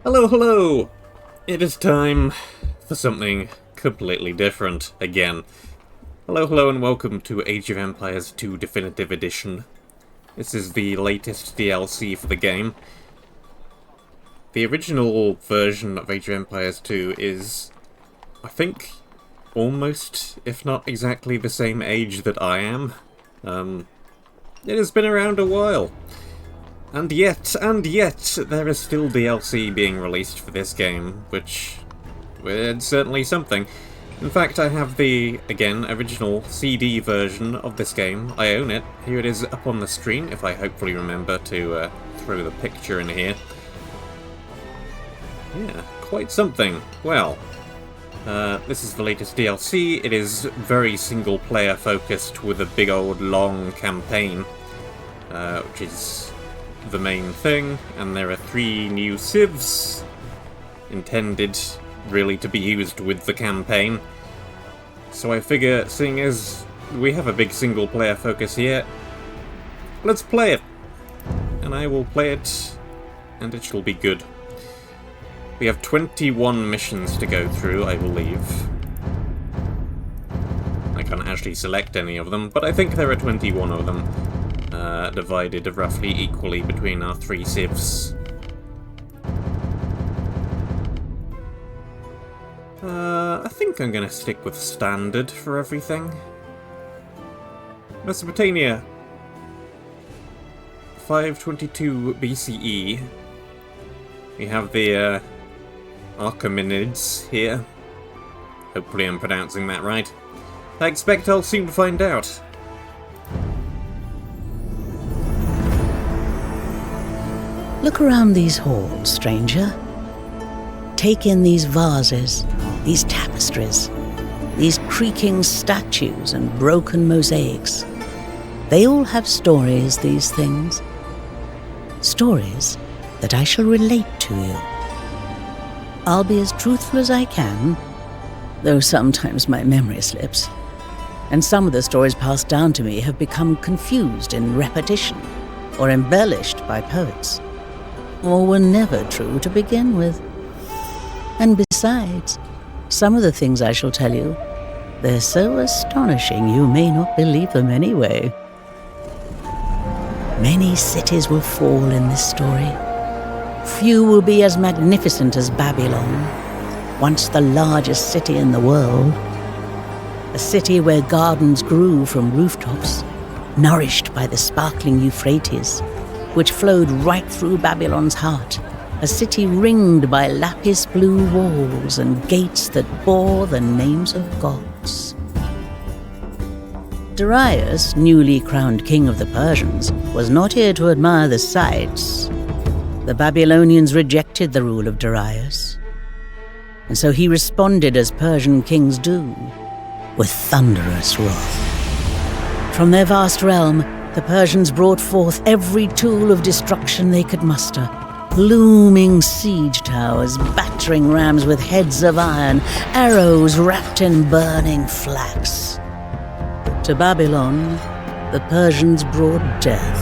Hello, hello! It is time for something completely different again. Hello, hello, and welcome to Age of Empires 2 Definitive Edition. This is the latest DLC for the game. The original version of Age of Empires 2 is, I think, almost, if not exactly the same age that I am. It has been around a while. And yet, there is still DLC being released for this game, which is certainly something. In fact, I have the, again, original CD version of this game. I own it. Here it is up on the screen, if I hopefully remember to throw the picture in here. Yeah, quite something. Well, this is the latest DLC. It is very single-player focused with a big old long campaign, which is the main thing, and there are 3 new civs intended really to be used with the campaign. So I figure, seeing as we have a big single player focus here, let's play it. And I will play it, and it shall be good. We have 21 missions to go through, I believe. I can't actually select any of them, but I think there are 21 of them. Divided roughly equally between our 3 civs. I think I'm gonna stick with standard for everything. Mesopotamia. 522 BCE. We have the Archemenids here. Hopefully I'm pronouncing that right. I expect I'll soon find out. Look around these halls, stranger. Take in these vases, these tapestries, these creaking statues and broken mosaics. They all have stories, these things. Stories that I shall relate to you. I'll be as truthful as I can, though sometimes my memory slips. And some of the stories passed down to me have become confused in repetition or embellished by poets, or were never true to begin with. And besides, some of the things I shall tell you, they're so astonishing you may not believe them anyway. Many cities will fall in this story. Few will be as magnificent as Babylon, once the largest city in the world. A city where gardens grew from rooftops, nourished by the sparkling Euphrates, which flowed right through Babylon's heart, a city ringed by lapis blue walls and gates that bore the names of gods. Darius, newly crowned king of the Persians, was not here to admire the sights. The Babylonians rejected the rule of Darius, and so he responded as Persian kings do, with thunderous wrath. From their vast realm, the Persians brought forth every tool of destruction they could muster. Looming siege towers, battering rams with heads of iron, arrows wrapped in burning flax. To Babylon, the Persians brought death.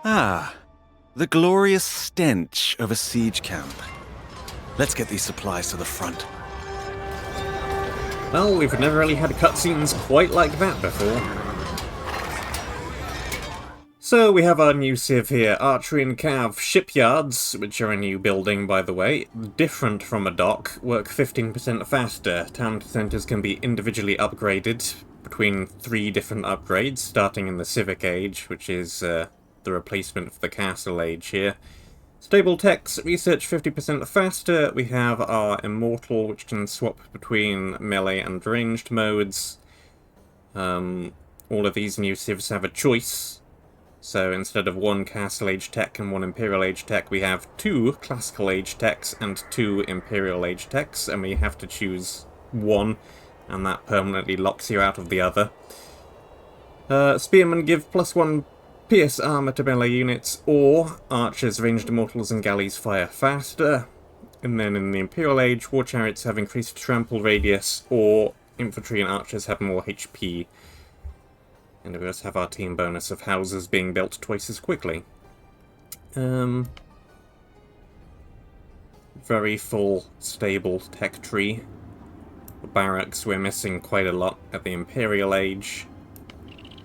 Ah, the glorious stench of a siege camp. Let's get these supplies to the front. Well, we've never really had cutscenes quite like that before. So we have our new civ here, Archery and Cav Shipyards, which are a new building by the way, different from a dock, work 15% faster. Town centres can be individually upgraded between 3 different upgrades, starting in the Civic Age, which is the replacement for the Castle Age here. Stable techs, research 50% faster. We have our Immortal, which can swap between melee and ranged modes. All of these new civs have a choice. So instead of 1 Castle Age tech and 1 Imperial Age tech, we have 2 Classical Age techs and 2 Imperial Age techs, and we have to choose one, and that permanently locks you out of the other. Spearmen give +1 pierce armor to melee units, or archers, ranged immortals, and galleys fire faster. And then in the Imperial Age, war chariots have increased trample radius, or infantry and archers have more HP. And we also have our team bonus of houses being built twice as quickly. Very full, stable tech tree. For barracks, we're missing quite a lot at the Imperial Age.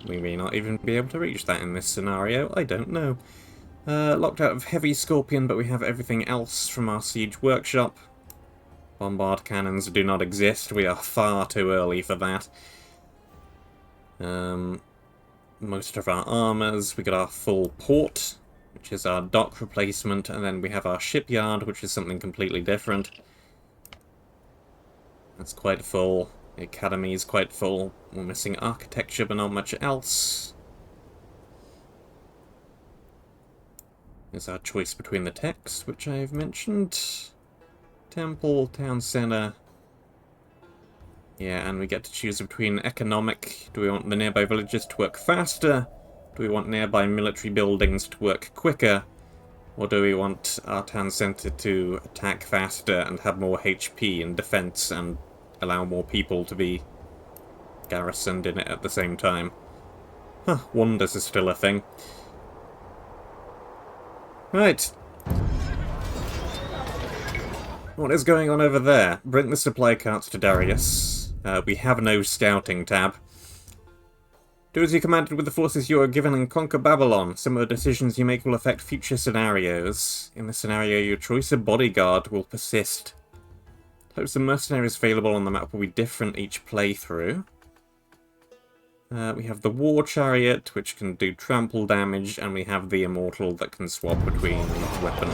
We may not even be able to reach that in this scenario, I don't know. Locked out of Heavy Scorpion, but we have everything else from our Siege Workshop. Bombard cannons do not exist, we are far too early for that. Most of our armors, we got our full port, which is our dock replacement, and then we have our shipyard, which is something completely different. That's quite full. The academy is quite full. We're missing architecture, but not much else. There's our choice between the techs, which I've mentioned. Temple, town centre. Yeah, and we get to choose between economic. Do we want the nearby villages to work faster? Do we want nearby military buildings to work quicker? Or do we want our town centre to attack faster and have more HP and defense and allow more people to be garrisoned in it at the same time? Huh, wonders is still a thing. Right. What is going on over there? Bring the supply carts to Darius. We have no scouting tab. Do as you commanded with the forces you are given and conquer Babylon. Some of the decisions you make will affect future scenarios. In this scenario, your choice of bodyguard will persist. Types of mercenaries available on the map will be different each playthrough. We have the War Chariot, which can do trample damage, and we have the Immortal that can swap between weapon.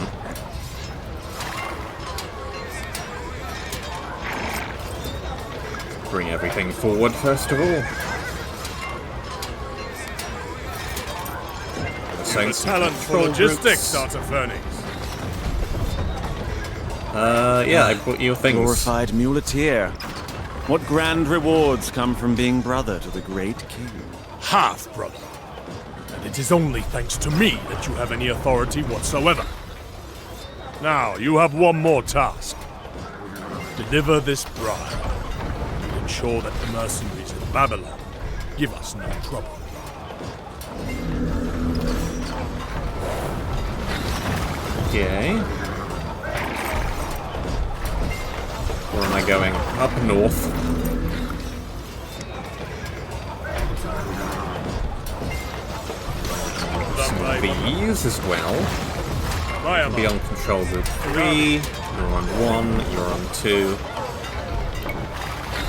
Bring everything forward, first of all. The talent for logistics, Artaphernix. Yeah, I brought you things. Glorified muleteer. What grand rewards come from being brother to the great king? Half-brother. And it is only thanks to me that you have any authority whatsoever. Now, you have one more task. Deliver this bribe. To ensure that the mercenaries in Babylon give us no trouble. Okay. Where am I going? Up north. Some of these as well. Be on control group 3. You're on 1. You're on 2.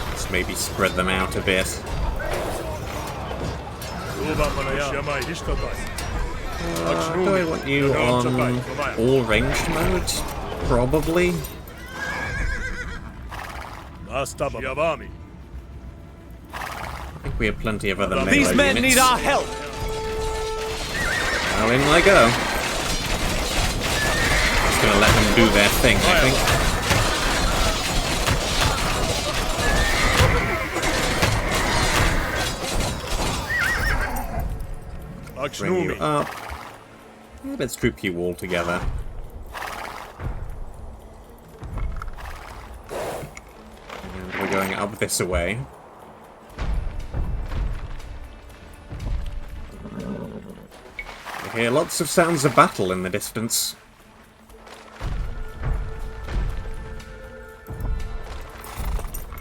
Let's maybe spread them out a bit. Do I want you on all ranged mode? Probably. I think we have plenty of other melee These men units. need our help! Well, in I go. Just gonna let them do their thing, I think. Bring you up. Yeah, let's group you all together. And we're going up this way. I hear lots of sounds of battle in the distance.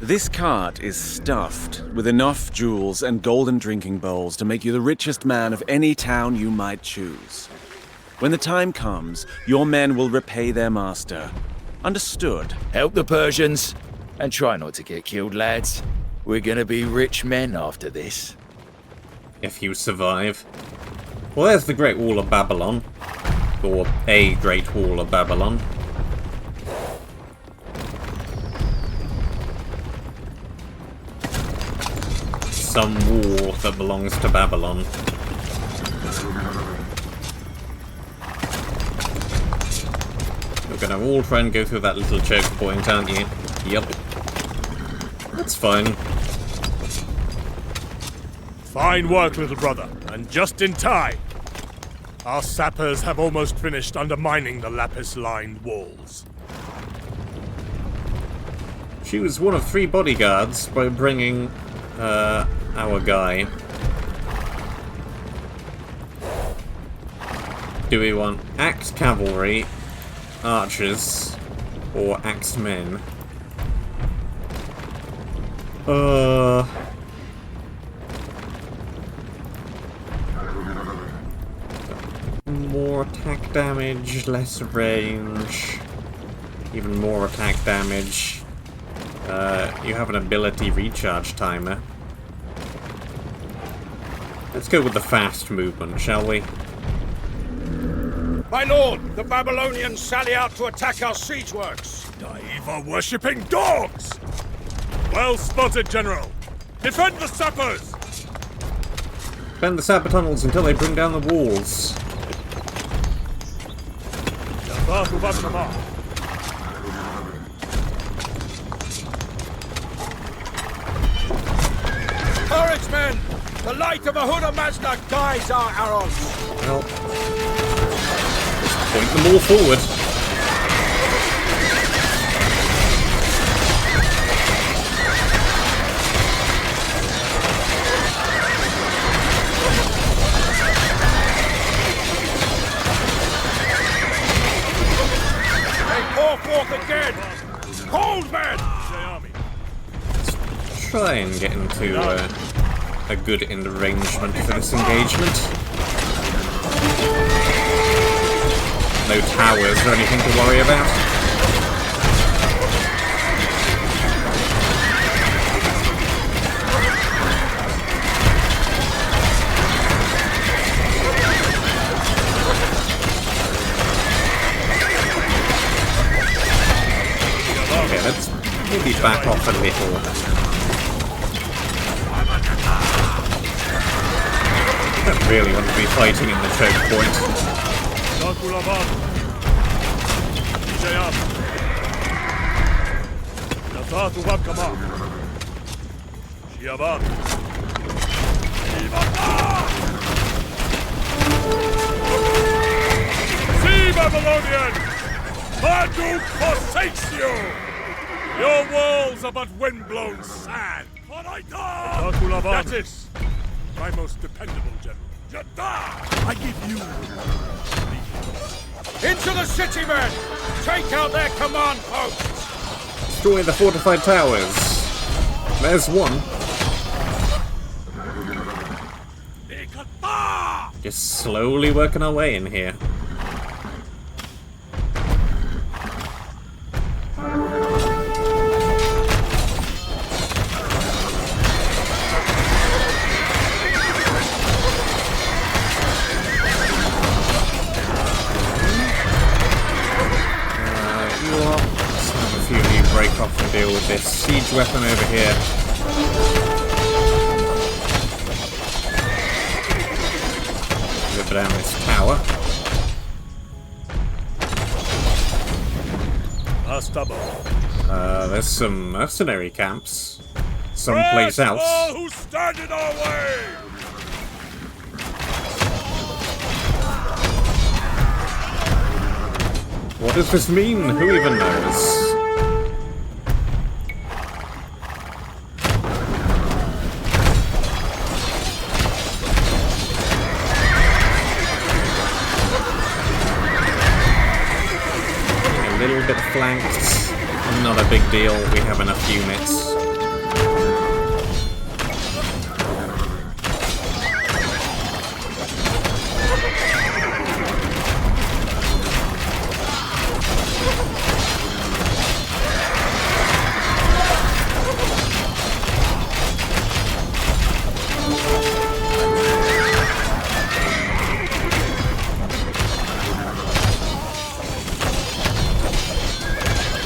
This cart is stuffed with enough jewels and golden drinking bowls to make you the richest man of any town you might choose. When the time comes, your men will repay their master. Understood? Help the Persians, and try not to get killed, lads. We're gonna be rich men after this. If you survive. Well, there's the Great Wall of Babylon. Or a Great Wall of Babylon. Some wall that belongs to Babylon. You're gonna all try and go through that little choke point, aren't you? Yep. That's fine. Fine work, little brother, and just in time. Our sappers have almost finished undermining the lapis-lined walls. She was one of 3 bodyguards by bringing our guy. Do we want axed cavalry, archers, or axed men? More attack damage, less range, even more attack damage. You have an ability recharge timer. Let's go with the fast movement, shall we? My lord, the Babylonians sally out to attack our siege works. Daiva-worshipping dogs! Well spotted, General. Defend the sappers! Defend the sapper tunnels until they bring down the walls. Courage, men! The light of Ahura Mazda guides our arrows. Well, just point them all forward. They pour forth again! Hold, men! Try and get into a good arrangement for this engagement. No towers or anything to worry about. Okay, let's maybe back off a little. I don't really want to be fighting in the choke point. See, Babylonian! Marduk forsakes you! Your walls are but windblown sand! That is my most dependable general. I give you... Into the city, men! Take out their command posts! Destroy the fortified towers. There's one. Just slowly working our way in here. Break off and deal with this siege weapon over here. Rip down this tower. There's some mercenary camps someplace else. All who stand in our way! What does this mean? Who even knows? Bit flanked, not a big deal, we have enough units.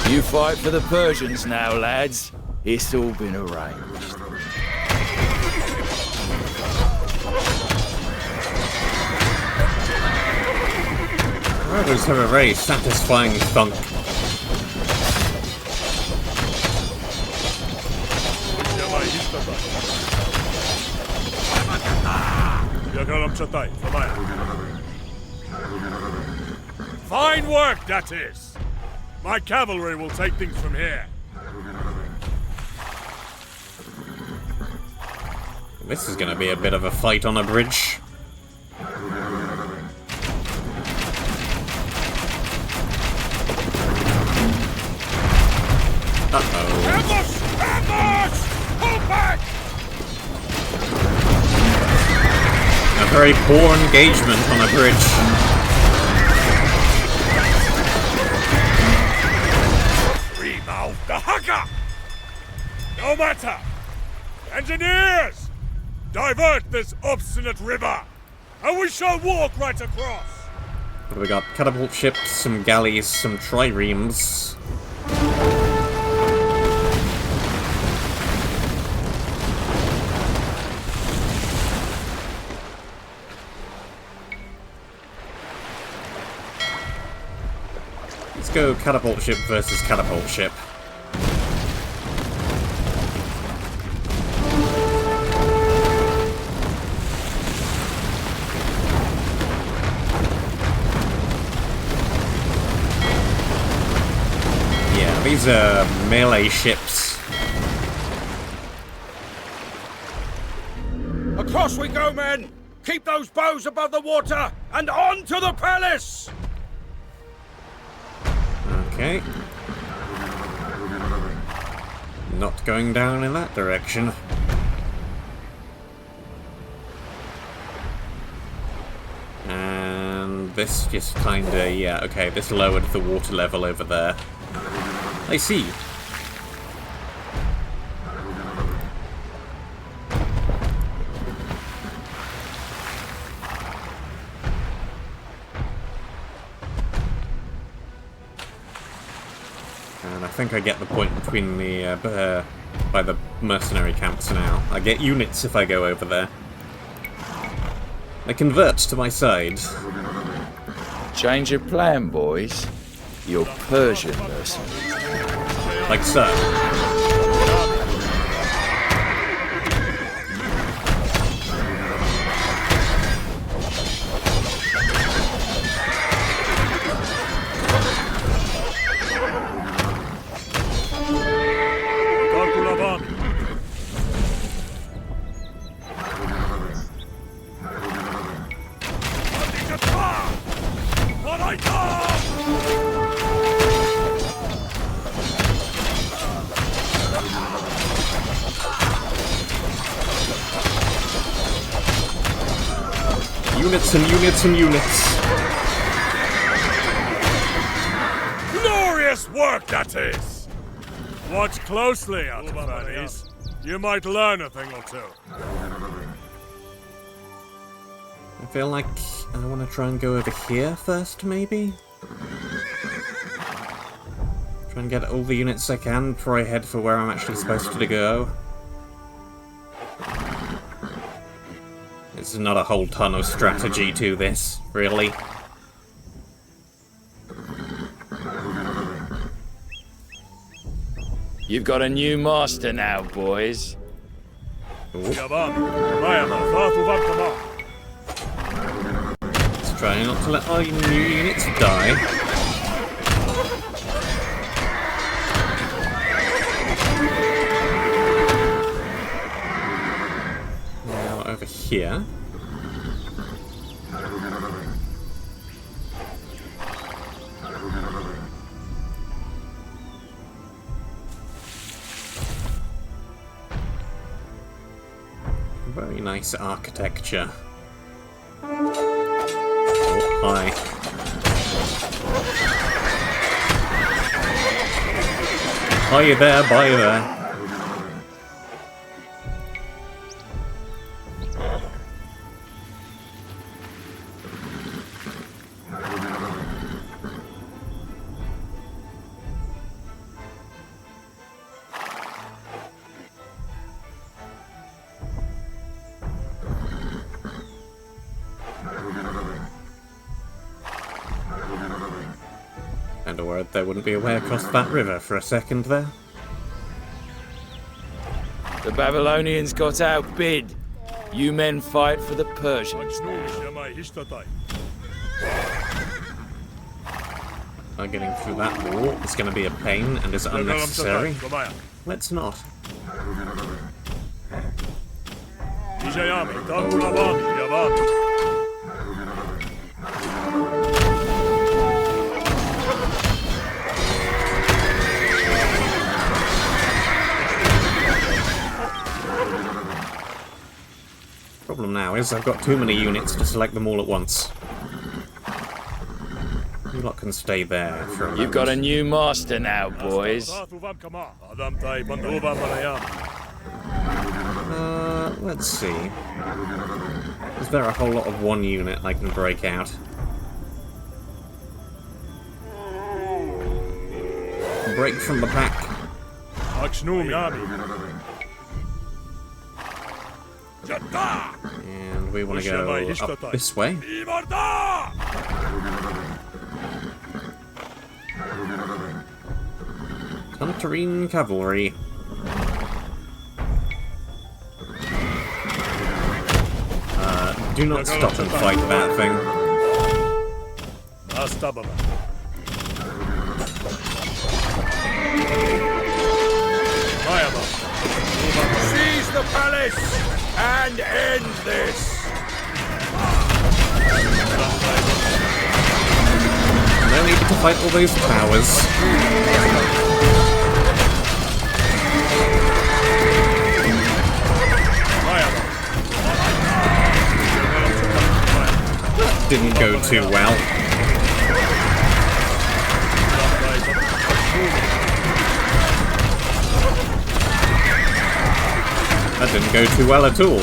You fight for the Persians now, lads. It's all been arranged. Riders have a very satisfying thunk. Fine work, that is! My cavalry will take things from here. This is going to be a bit of a fight on a bridge. Uh-oh. Ambush! Ambush! Pull back! A very poor engagement on a bridge. Remount the hugger! No matter! Engineers! Divert this obstinate river, and we shall walk right across! What do we got? Catapult ships, some galleys, some triremes. Let's go catapult ship versus catapult ship. Yeah, these are melee ships. Across we go, men! Keep those bows above the water, and on to the palace! Okay. Not going down in that direction. And this just kinda, yeah, okay, this lowered the water level over there. I see. And I think I get the point between the, by the mercenary camps now. I get units if I go over there. I convert to my side. Change of plan, boys. You're Persian mercenaries. Like so. Units and units and units. Glorious work, that is! Watch closely, Artafanes. You might learn a thing or two. I feel like I want to try and go over here first, maybe? Try and get all the units I can before I head for where I'm actually supposed to go. There's not a whole ton of strategy to this, really. You've got a new master now, boys. Let's try not to let our new units die. Now over here. Very nice architecture. Oh, hi. Bye there, bye there. And a word there wouldn't be a way across that river for a second there. The Babylonians got outbid. You men fight for the Persians. Getting through that wall is going to be a pain and is unnecessary. Let's not. now is I've got too many units to select them all at once. You lot can stay there for a moment. You've got a new master now, boys. Let's see. Is there a whole lot of one unit I can break out? Break from the pack. And we want to go up this way. Hunterine Cavalry. Do not stop and fight that thing. Seize the palace and end this! No need to fight all those towers. Didn't go too well. That didn't go too well at all.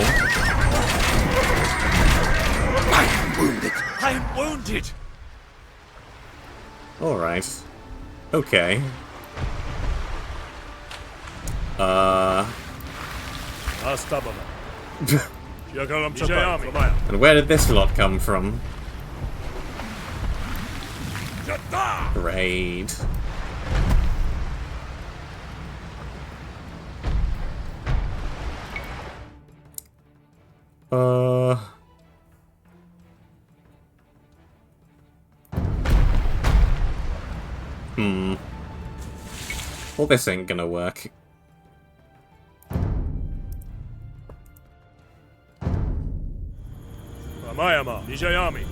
I am wounded. I am wounded. Alright. Okay. And where did this lot come from? Raid. Well, this ain't gonna work. Ramayama, Vijayami,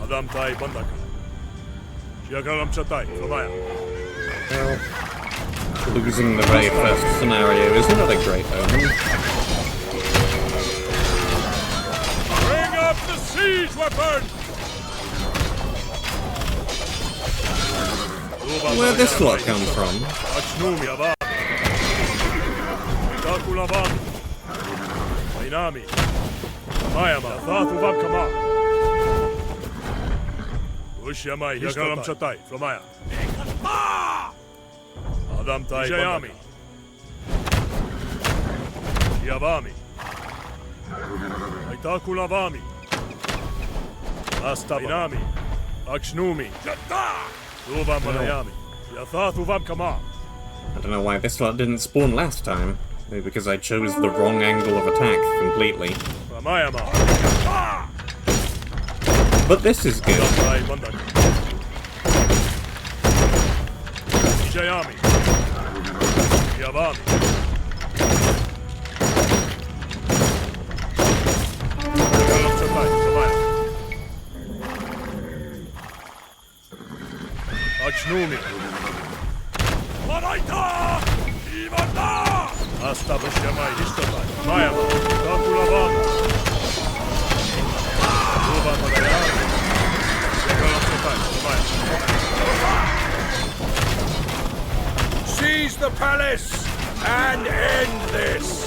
Adam Tai Bandaka. Well, losing the very first scenario is not a great omen. Bring up the siege weapon! Where'd this lot come from? Adam Tai Jayami. Yavami. Aitakulavami. Astavinami. Akshnumi. Luva Malayami. Yathathu Vabkama. I don't know why this lot didn't spawn last time. Maybe because I chose the wrong angle of attack completely. Ramayama. But this is good. Jayami. Yavami. Achnumi. Maraita! Ivana! Asta Bushamai Histova. Mayama. Takulavana. Uva Malayama. Seize the palace and end this!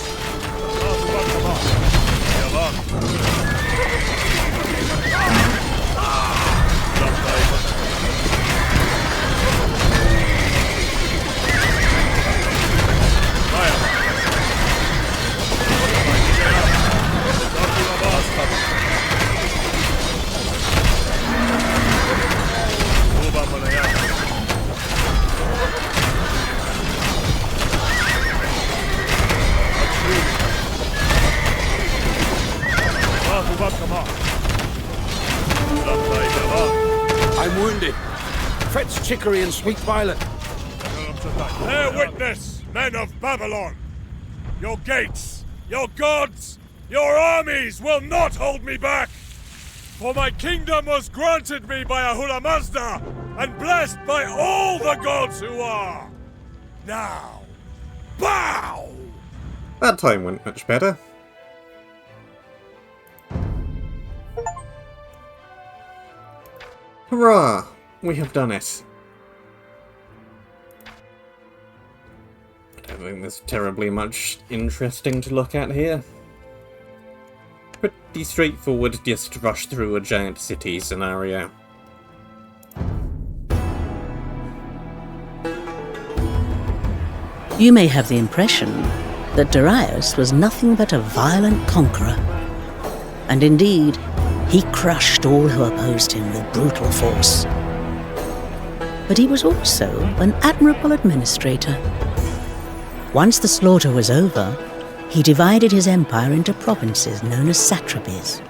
I'm wounded. Fetch chicory and sweet violet. Bear witness, men of Babylon! Your gates, your gods, your armies will not hold me back! For my kingdom was granted me by Ahura Mazda, and blessed by all the gods who are! Now, bow! That time went much better. Hurrah! We have done it. I don't think there's terribly much interesting to look at here. Pretty straightforward, just rush through a giant city scenario. You may have the impression that Darius was nothing but a violent conqueror. And indeed, he crushed all who opposed him with brutal force. But he was also an admirable administrator. Once the slaughter was over, he divided his empire into provinces known as satrapies,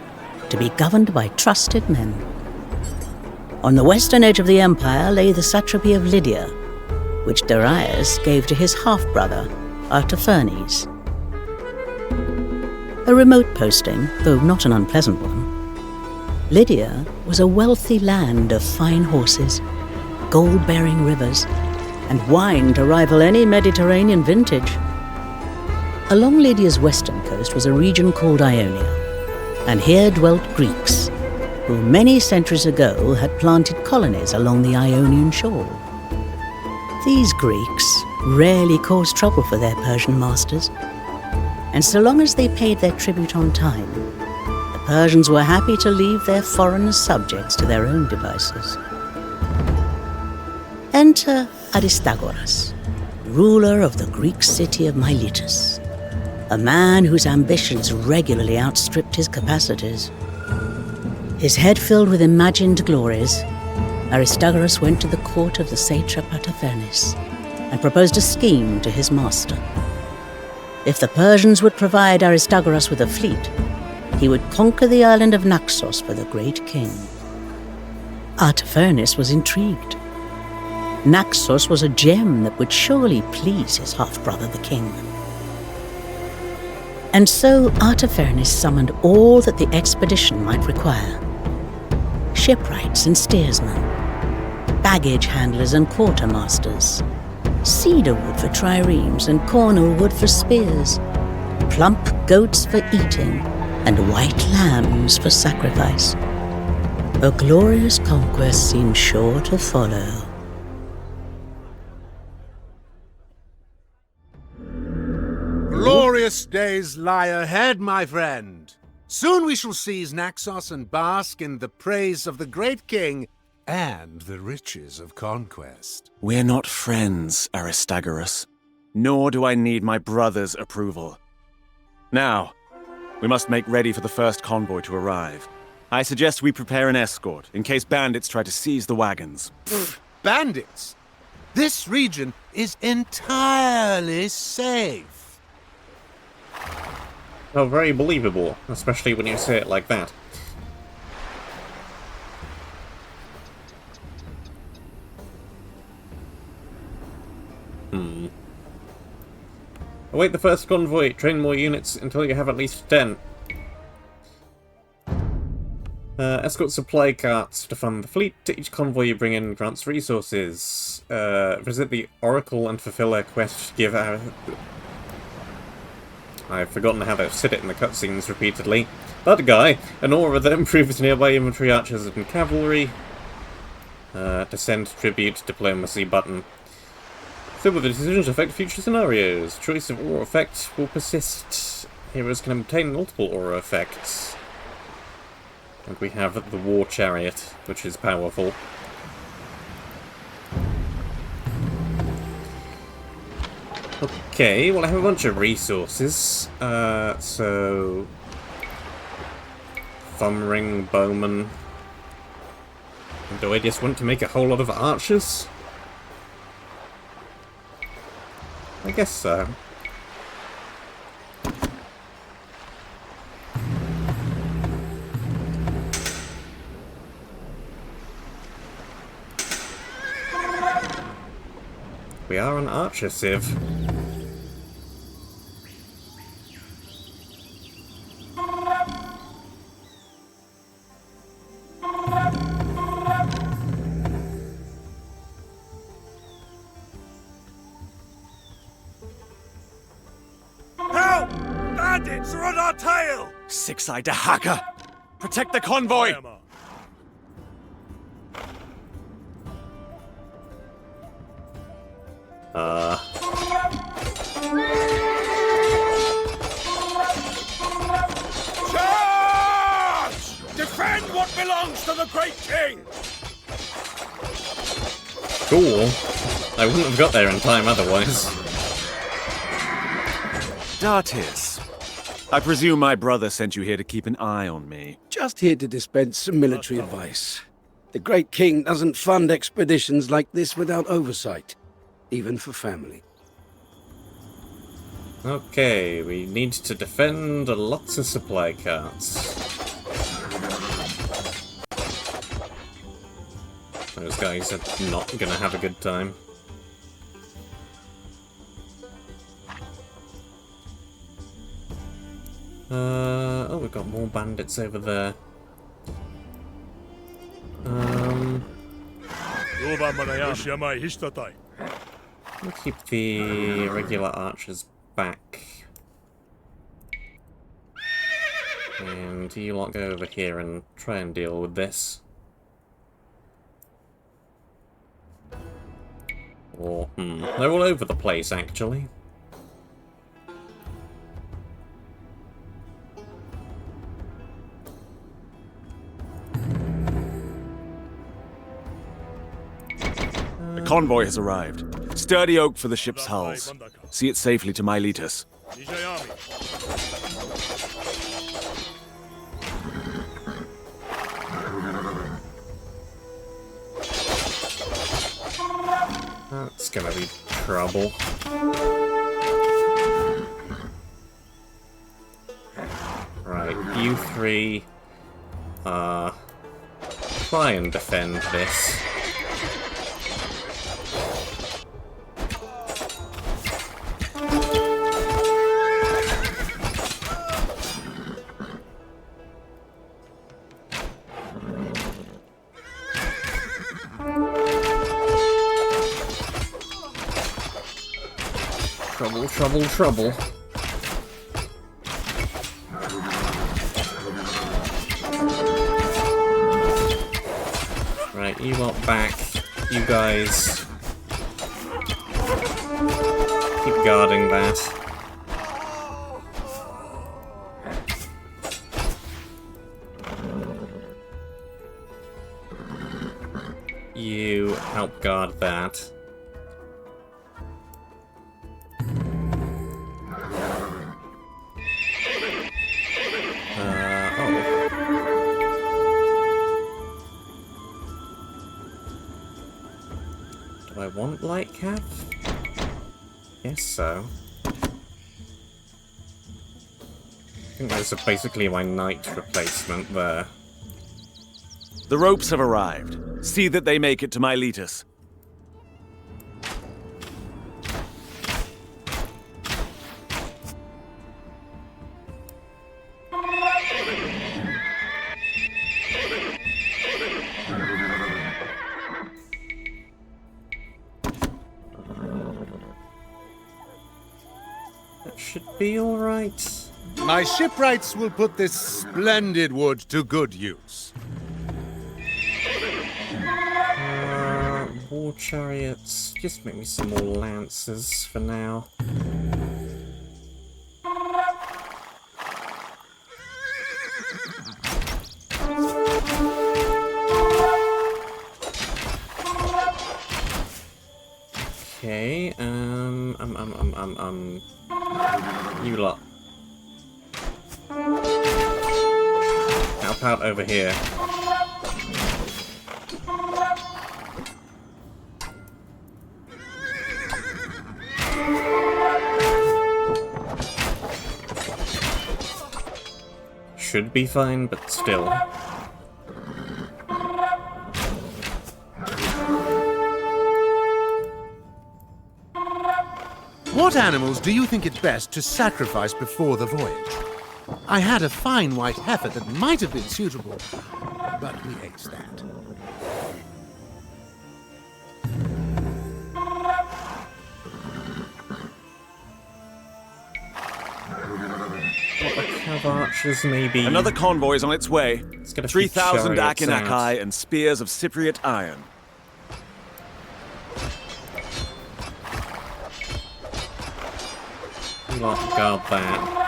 to be governed by trusted men. On the western edge of the empire lay the satrapy of Lydia, which Darius gave to his half-brother, Artafernes. A remote posting, though not an unpleasant one. Lydia was a wealthy land of fine horses, gold-bearing rivers, and wine to rival any Mediterranean vintage. Along Lydia's western coast was a region called Ionia, and here dwelt Greeks, who many centuries ago had planted colonies along the Ionian shore. These Greeks rarely caused trouble for their Persian masters, and so long as they paid their tribute on time, the Persians were happy to leave their foreign subjects to their own devices. Enter Aristagoras, ruler of the Greek city of Miletus, a man whose ambitions regularly outstripped his capacities. His head filled with imagined glories, Aristagoras went to the court of the satrap Artafernes and proposed a scheme to his master. If the Persians would provide Aristagoras with a fleet, he would conquer the island of Naxos for the great king. Artafernes was intrigued. Naxos was a gem that would surely please his half-brother the king. And so Artafernes summoned all that the expedition might require: shipwrights and steersmen, baggage handlers and quartermasters, cedar wood for triremes and cornel wood for spears, plump goats for eating, and white lambs for sacrifice. A glorious conquest seemed sure to follow. Glorious days lie ahead, my friend. Soon we shall seize Naxos and bask in the praise of the great king and the riches of conquest. We're not friends, Aristagoras. Nor do I need my brother's approval. Now, we must make ready for the first convoy to arrive. I suggest we prepare an escort, in case bandits try to seize the wagons. Bandits? This region is entirely safe. Oh, very believable, especially when you say it like that. Await the first convoy. Train more units until you have at least 10. Escort supply carts to fund the fleet. Each convoy you bring in grants resources. Visit the Oracle and fulfill a quest to give out... I've forgotten how to sit it in the cutscenes repeatedly. That guy, an aura that improves nearby infantry, archers, and cavalry. To send tribute, diplomacy button. Some of the decisions affect future scenarios. Choice of aura effect will persist. Heroes can obtain multiple aura effects. And we have the War Chariot, which is powerful. Okay, well I have a bunch of resources. So... Thumb ring, bowman. Do I just want to make a whole lot of archers? I guess so. We are an archer civ. Help! Bandits are on our tail! Six-eyed Dahaka! Protect the convoy! Where am I? Charge! Defend what belongs to the great king! Cool. I wouldn't have got there in time otherwise. Dartis, I presume my brother sent you here to keep an eye on me. Just here to dispense some military advice. The great king doesn't fund expeditions like this without oversight, even for family. Okay, we need to defend lots of supply carts. Those guys are not gonna have a good time. Oh, we've got more bandits over there. We'll keep the regular archers back. And you lot go over here and try and deal with this. Or, they're all over the place, actually. The convoy has arrived. Sturdy oak for the ship's hulls. See it safely to Miletus. That's gonna be trouble. Right, you three, try and defend this. Trouble, trouble, trouble. Right, you lot back. You guys keep guarding that. You help guard that. Do I want light cap? Guess so. I think those are basically my knight replacement there. The ropes have arrived. See that they make it to Miletus. That should be alright. My shipwrights will put this splendid wood to good use. War chariots. Just make me some more lancers for now. Okay, you lot. Help out over here. Should be fine, but still. What animals do you think it best to sacrifice before the voyage? I had a fine white heifer that might have been suitable, but we ate that. What the cav archers maybe? Another convoy is on its way. Let's get a few 3,000 chariots out. Akinakai and spears of Cypriot iron. Not guard that.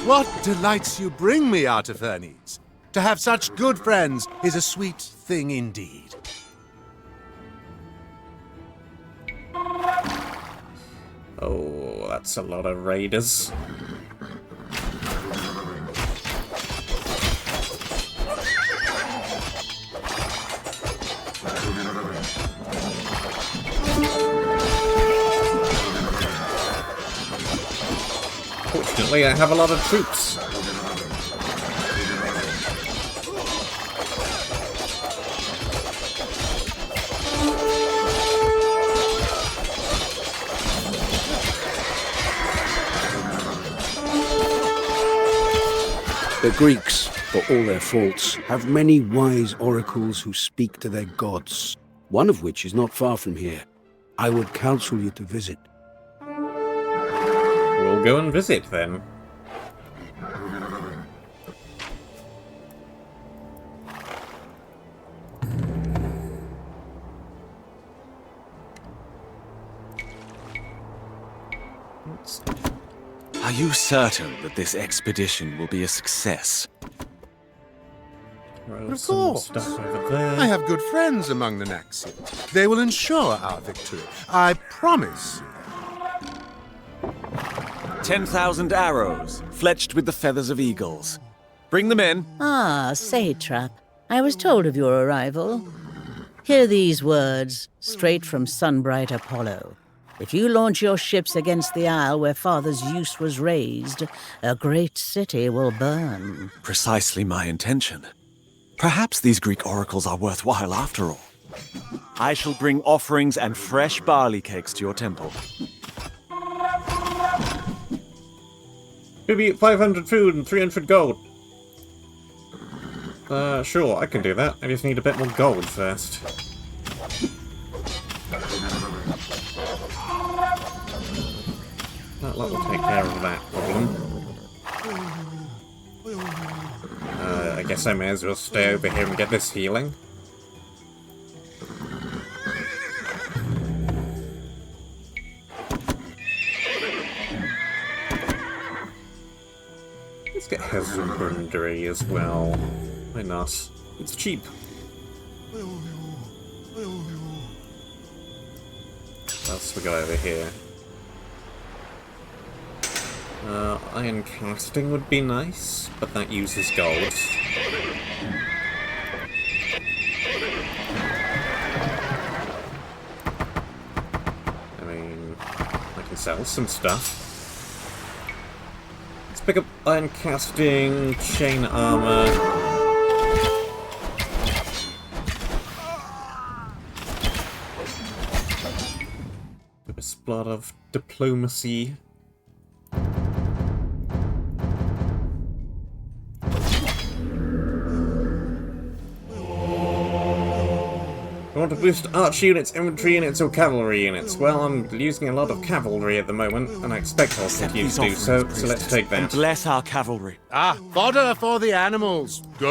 What delights you bring me, Artafernes? To have such good friends is a sweet thing indeed. Oh, that's a lot of raiders. Fortunately, I have a lot of troops. The Greeks, for all their faults, have many wise oracles who speak to their gods, one of which is not far from here. I would counsel you to visit. We'll go and visit then. Are you certain that this expedition will be a success? Throw Of some more course. stuff over there. I have good friends among the Naxians. They will ensure our victory. I promise. 10,000 arrows, fletched with the feathers of eagles. Bring them in. Ah, satrap. I was told of your arrival. Hear these words, straight from sunbright Apollo. If you launch your ships against the isle where Father Zeus was raised, a great city will burn. Precisely my intention. Perhaps these Greek oracles are worthwhile after all. I shall bring offerings and fresh barley cakes to your temple. Maybe 500 food and 300 gold. Sure, I can do that. I just need a bit more gold first. That lot will take care of that problem. I guess I may as well stay over here and get this healing. Let's get husbandry as well. Why not? It's cheap. What else we got over here? Iron casting would be nice, but that uses gold. I mean, I can sell some stuff. Let's pick up iron casting, chain armor. With a splot of diplomacy. I want to boost arch units, infantry units, or cavalry units. Well, I'm using a lot of cavalry at the moment, and I expect I'll continue to do so, so let's take And that. bless our cavalry. Ah, fodder for the animals. Good.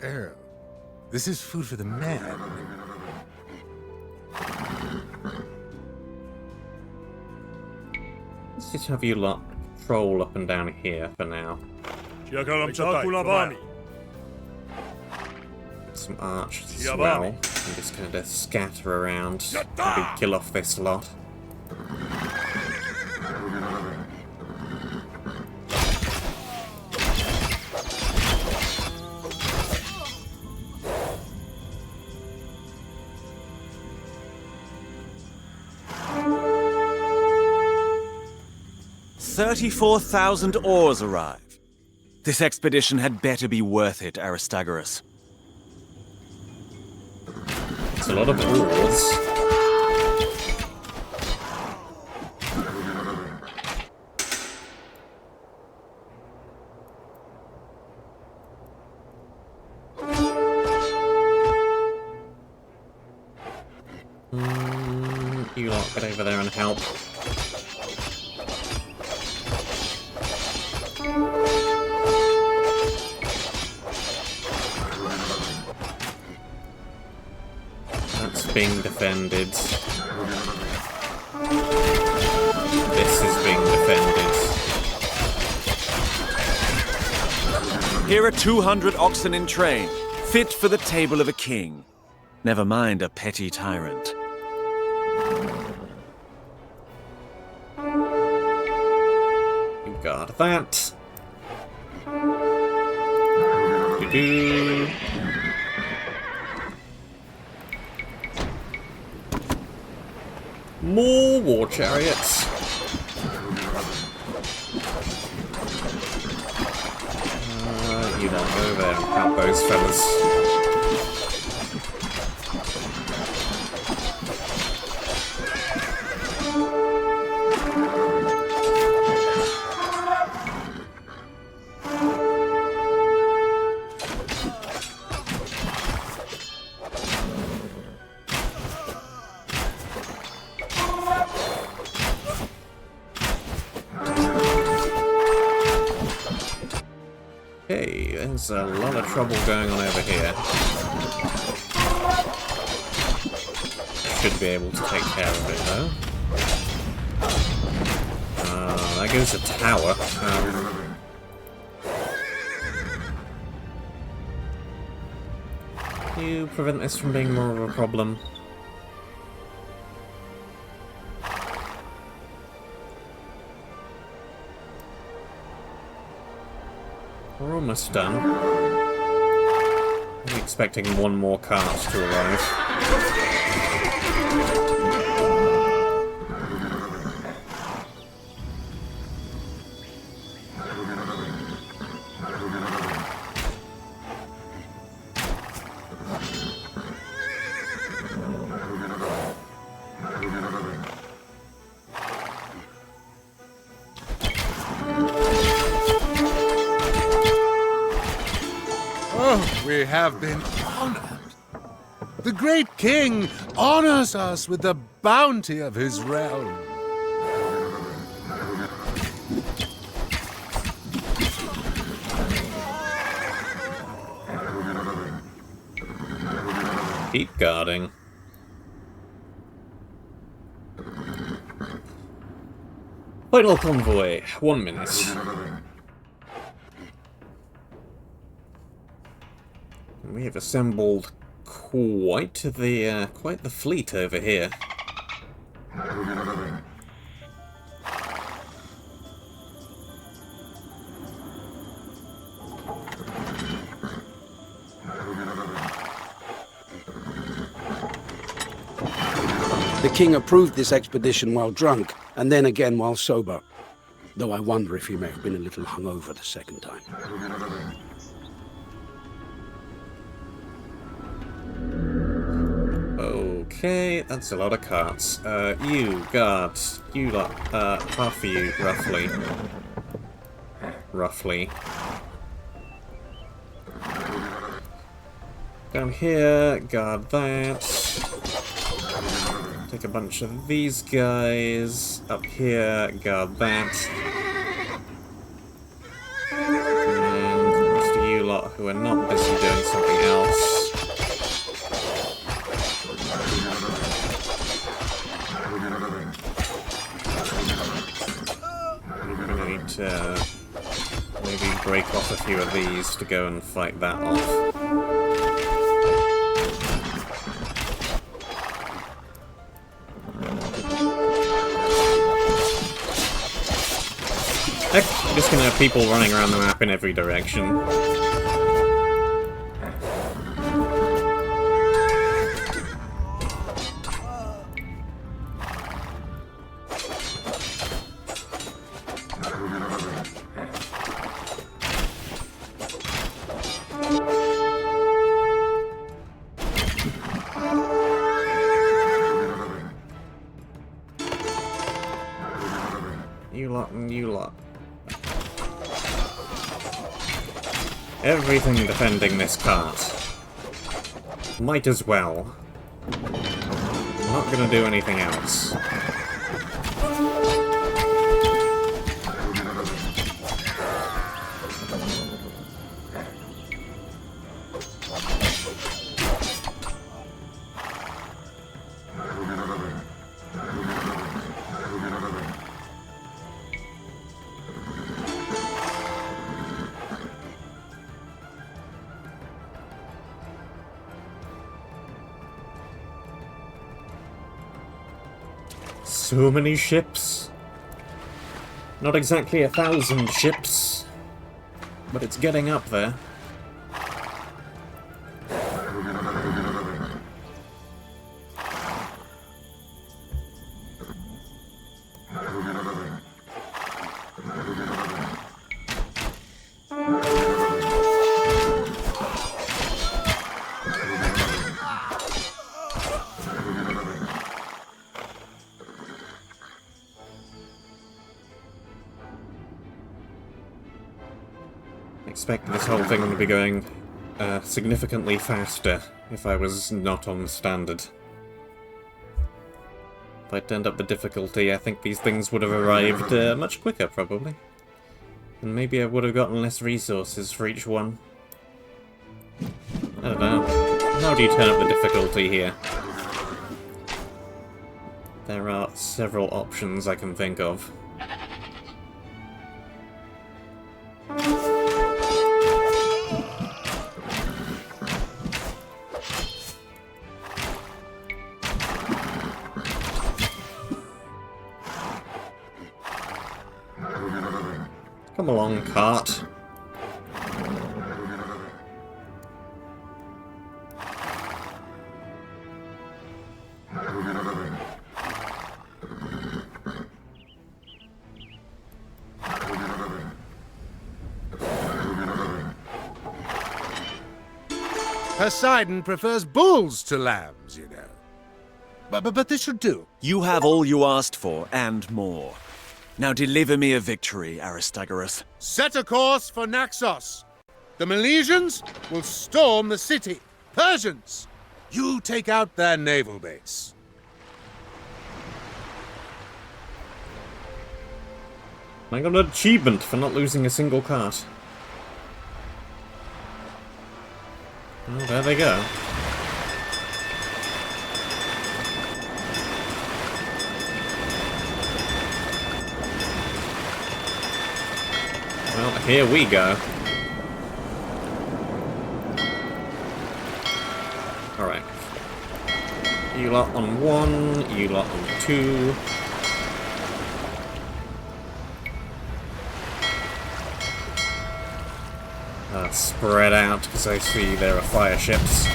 Oh, this is food for the men. Let's just have you lot troll up and down here for now. Some archers as well. I'm just going to scatter around, maybe kill off this lot. "34,000 oars arrive. This expedition had better be worth it, Aristagoras. It's a lot of oars. You lot get over there and help. That's being defended. This is being defended. Here are 200 oxen in train, fit for the table of a king. Never mind a petty tyrant. You got that. Do-do. More war chariots. You don't go there and help those fellas. Okay, there's a lot of trouble going on over here. Should be able to take care of it though. There goes a tower. You prevent this from being more of a problem. We're almost done. I'm expecting one more cart to arrive. We have been honored. The great king honors us with the bounty of his realm. Keep guarding. Final convoy, 1 minute. We have assembled quite the fleet over here. The king approved this expedition while drunk, and then again while sober. Though I wonder if he may have been a little hungover the second time. Okay, that's a lot of carts. You guards, you lot, half of you, roughly. Roughly. Down here, guard that. Take a bunch of these guys. Up here, guard that. And the rest of you lot who are not busy doing something else. Maybe break off a few of these to go and fight that off. Heck, you're just gonna have people running around the map in every direction. You lot and you lot. Everything defending this cart. Might as well. I'm not gonna do anything else. So many ships. Not exactly 1,000 ships, but it's getting up there. Expect this whole thing to be going significantly faster if I was not on standard. If I turned up the difficulty, I think these things would have arrived much quicker, probably. And maybe I would have gotten less resources for each one. I don't know. How do you turn up the difficulty here? There are several options I can think of. Come along, cart. Poseidon prefers bulls to lambs, you know. But this should do. You have all you asked for, and more. Now deliver me a victory, Aristagoras. Set a course for Naxos. The Milesians will storm the city. Persians, you take out their naval base. I got an achievement for not losing a single cart. Oh, there they go. Well, here we go. Alright. You lot on 1, you lot on 2. Spread out, because I see there are fire ships.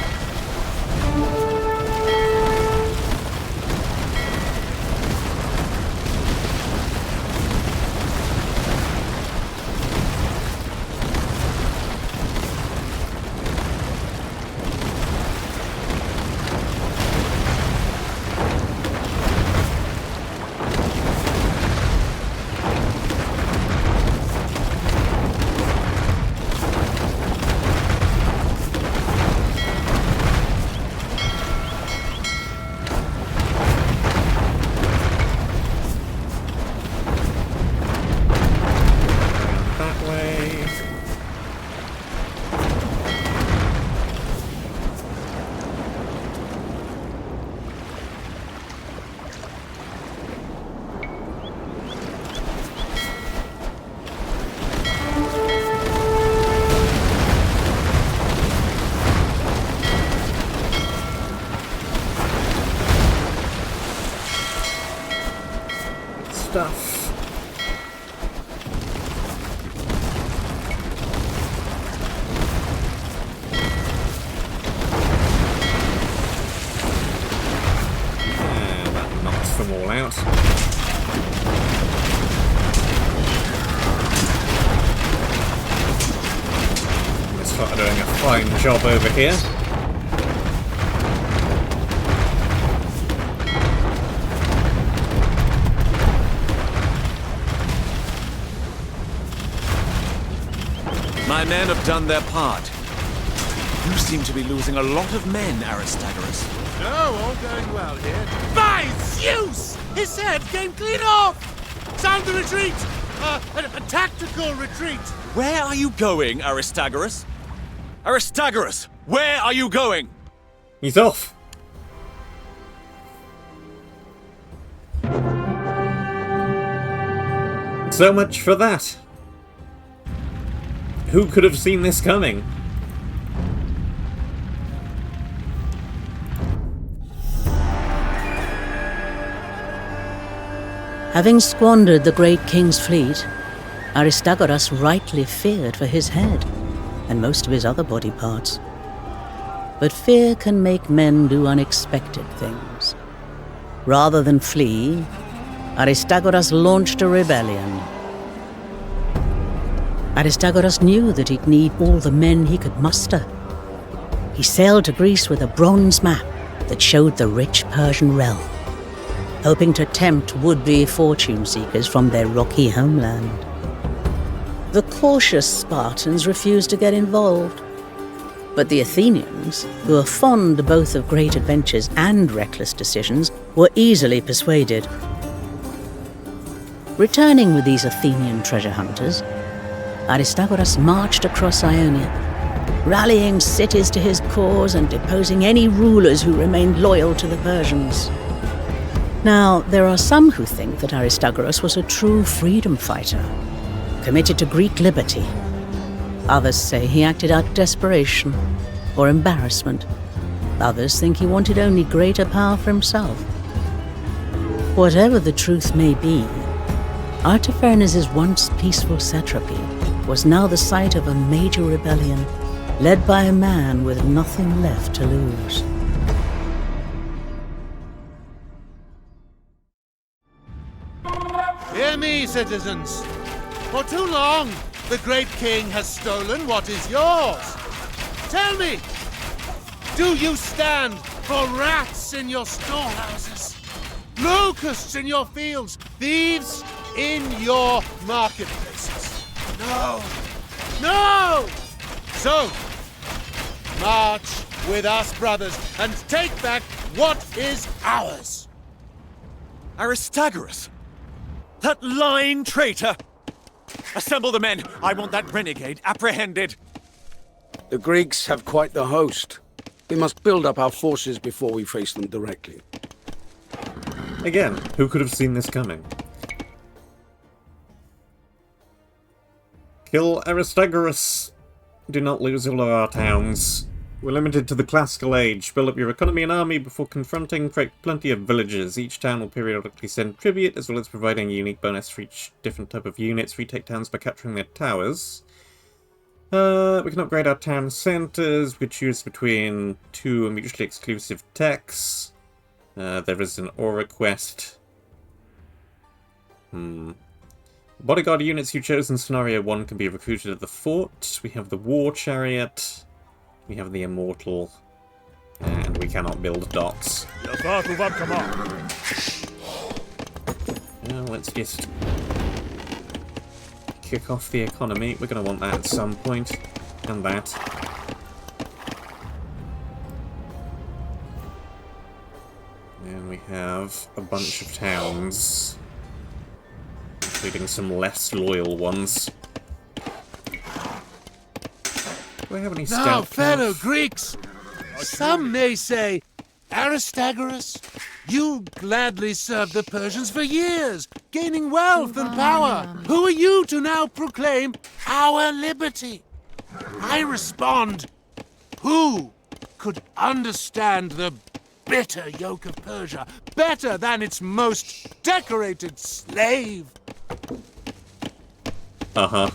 Stuff. And that knocks them all out. Let's start doing a fine job over here. My men have done their part. You seem to be losing a lot of men, Aristagoras. No, all going well here. By Zeus! His head came clean off! Sound the retreat! A tactical retreat! Where are you going, Aristagoras? Aristagoras, where are you going? He's off. So much for that. Who could have seen this coming? Having squandered the great king's fleet, Aristagoras rightly feared for his head and most of his other body parts. But fear can make men do unexpected things. Rather than flee, Aristagoras launched a rebellion. Aristagoras knew that he'd need all the men he could muster. He sailed to Greece with a bronze map that showed the rich Persian realm, hoping to tempt would-be fortune seekers from their rocky homeland. The cautious Spartans refused to get involved, but the Athenians, who are fond both of great adventures and reckless decisions, were easily persuaded. Returning with these Athenian treasure hunters, Aristagoras marched across Ionia, rallying cities to his cause and deposing any rulers who remained loyal to the Persians. Now, there are some who think that Aristagoras was a true freedom fighter, committed to Greek liberty. Others say he acted out of desperation or embarrassment. Others think he wanted only greater power for himself. Whatever the truth may be, Artaphernes' once peaceful satrapy was now the site of a major rebellion, led by a man with nothing left to lose. Hear me, citizens. For too long, the great king has stolen what is yours. Tell me, do you stand for rats in your storehouses, locusts in your fields, thieves in your marketplaces? No! No! So, march with us, brothers, and take back what is ours. Aristagoras! That lying traitor! Assemble the men! I want that renegade apprehended! The Greeks have quite the host. We must build up our forces before we face them directly. Again, who could have seen this coming? Kill Aristagoras! Do not lose all of our towns. We're limited to the classical age. Build up your economy and army before confronting. Create plenty of villages. Each town will periodically send tribute, as well as providing a unique bonus for each different type of units. Retake towns by capturing their towers. We can upgrade our town centres. We could choose between 2 mutually exclusive techs. There is an aura quest. Bodyguard units you chose in Scenario 1 can be recruited at the fort. We have the War Chariot. We have the Immortal. And we cannot build docks. Now let's just kick off the economy. We're going to want that at some point. And that. And we have a bunch of towns, including some less loyal ones. Do I have any scout Now, fellow counts? Greeks, some may say, Aristagoras, you gladly served the Persians for years, gaining wealth and power. Who are you to now proclaim our liberty? I respond, who could understand the bitter yoke of Persia better than its most decorated slave? Uh-huh.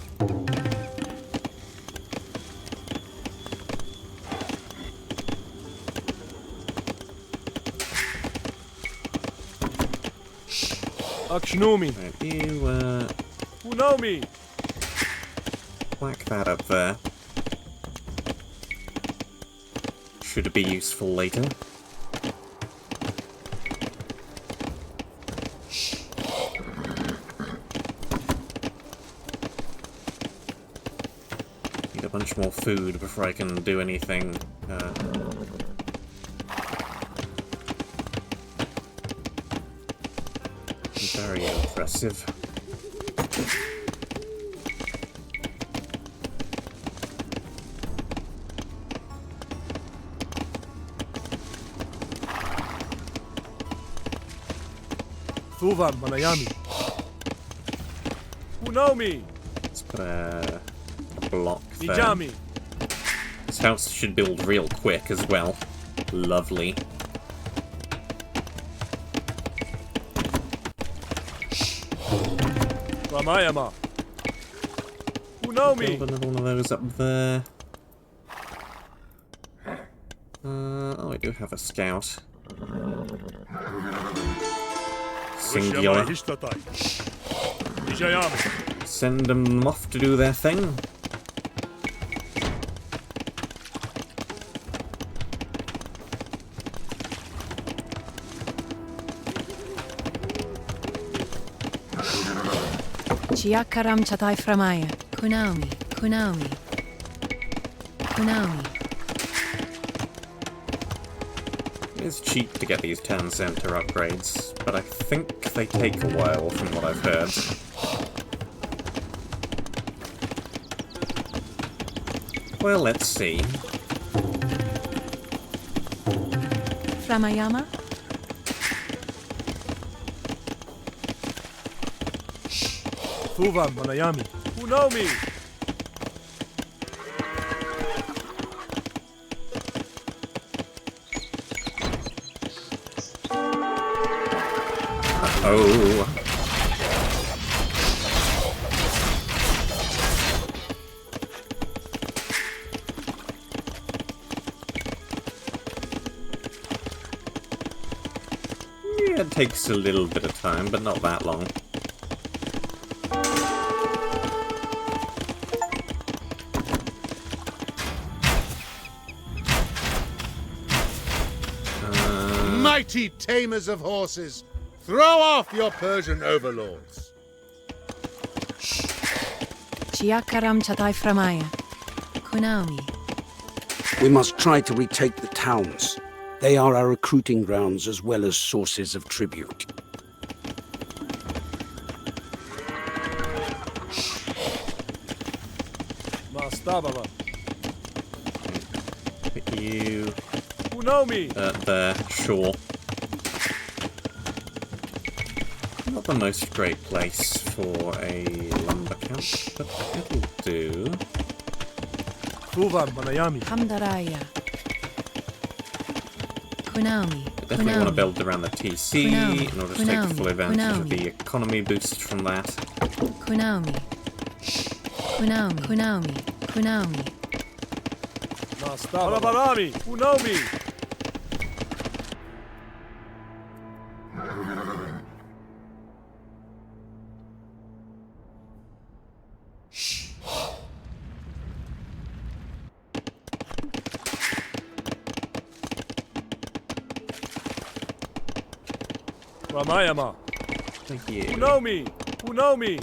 Akshnumi. Right, you, Who know me? whack that up there. Should it be useful later? Need a bunch more food before I can do anything. Very impressive. Thuvan Manayami. Who know me? Let's put a block there. Nijami. This house should build real quick as well. Lovely. Ramayama. Who know me? Build another one of those up there. Oh, I do have a scout. Singular. Send them off to do their thing. Chiakaram chatai framaya. Kunaumi, Kunaumi, Kunaumi. It's cheap to get these town center upgrades, but I think they take a while from what I've heard. Well, let's see. Framayama? Fuva Manayami. Who know me? Oh. Yeah, it takes a little bit of time, but not that long. Mighty tamers of horses, throw off your Persian overlords. Chiakaram chatai framaya. Kunaumi. We must try to retake the towns. They are our recruiting grounds as well as sources of tribute. Mastababa. Pick you Who know me? there, sure. Not the most great place for a lumber camp, but it'll do. Fuva Manayami. Hamdaraya. Kunaumi. I definitely want to build around the TC in order to take full advantage of the economy boost from that. Kunaumi. Kunaumi. Kunaumi. Kunaumi. Mastababa. Who know me? Ramayama. Thank you. Who know me? Who know me?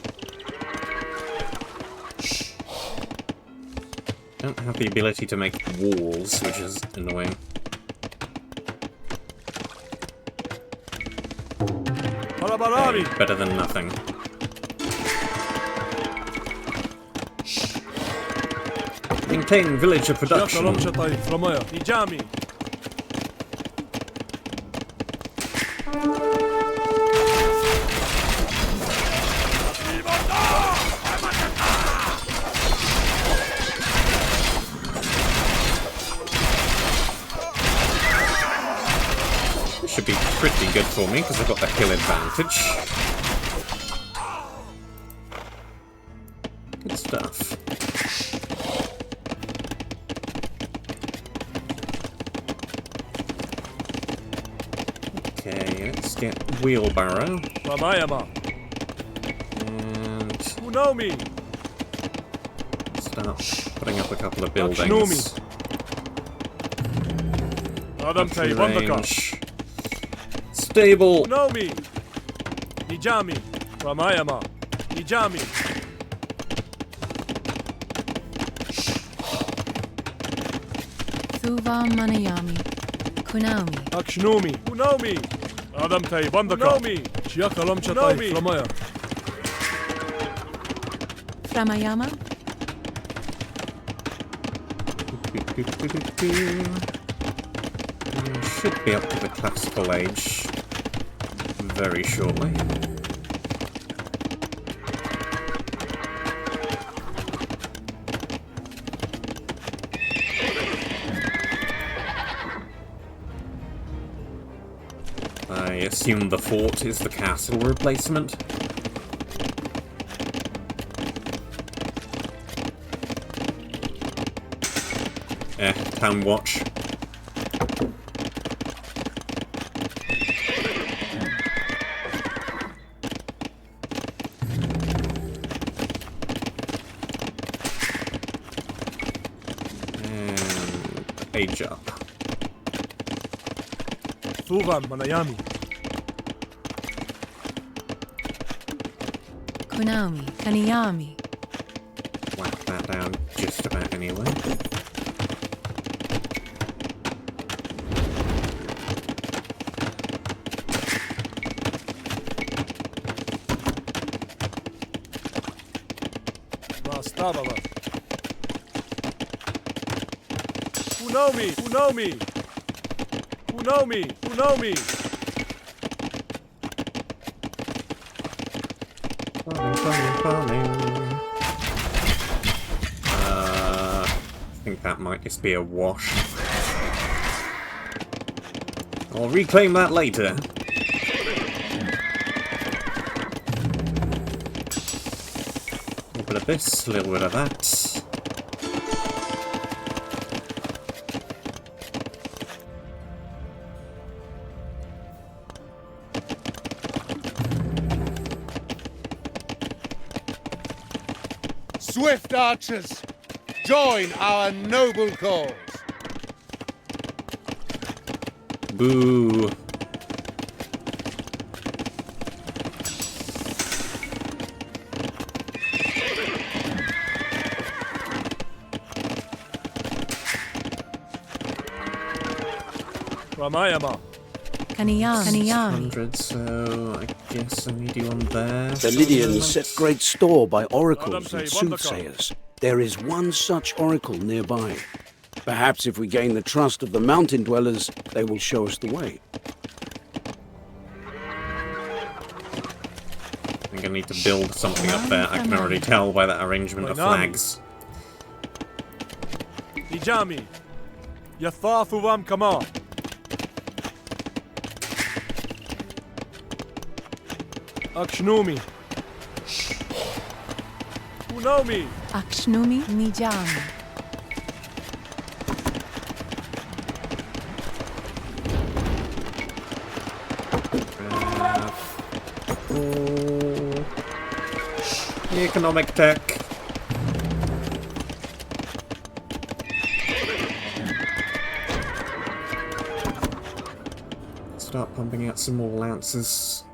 I don't have the ability to make walls, which is annoying. Barabarami. Okay, better than nothing. Maintain villager production. Chiakaram chatai framaya. Nijami. Should be pretty good for me because I've got the hill advantage. Good stuff. Okay, let's get wheelbarrow Ramayama. and Who know me? start putting up a couple of Akshnomi. buildings. Adam Tai Free Vandaka. range. Stable. Who know me? Nijami. Ramayama. Nijami. Thuva Manayami. Kunaumi. Akshnomi. Who know me? Adam Tai Vandaka. Who know me? Chiakaram chatai framaya. Framayama. Should be up to the classical age very shortly. I assume the fort is the castle replacement. town watch. And age up. Thuvan Manayami. Kunaumi, Kaniyami. Whack that down just about anyway. Rastababa. Unomi, Unomi. Unomi, Unomi. Farming. I think that might just be a wash. I'll reclaim that later. A little bit of this, a little bit of that. Swift archers, join our noble cause. Boo. Ramayama. Kaniyami. 100, so I guess I need you on there. The Lydians set great store by oracles and soothsayers. There is one such oracle nearby. Perhaps if we gain the trust of the mountain dwellers, they will show us the way. I think I need to build something up there. I can already tell by that arrangement of flags. Ijami. Yathar Thuvam Kama. Akshnumi. Unomi. Akshnumi, Nijami. Economic tech. Start pumping out some more lances.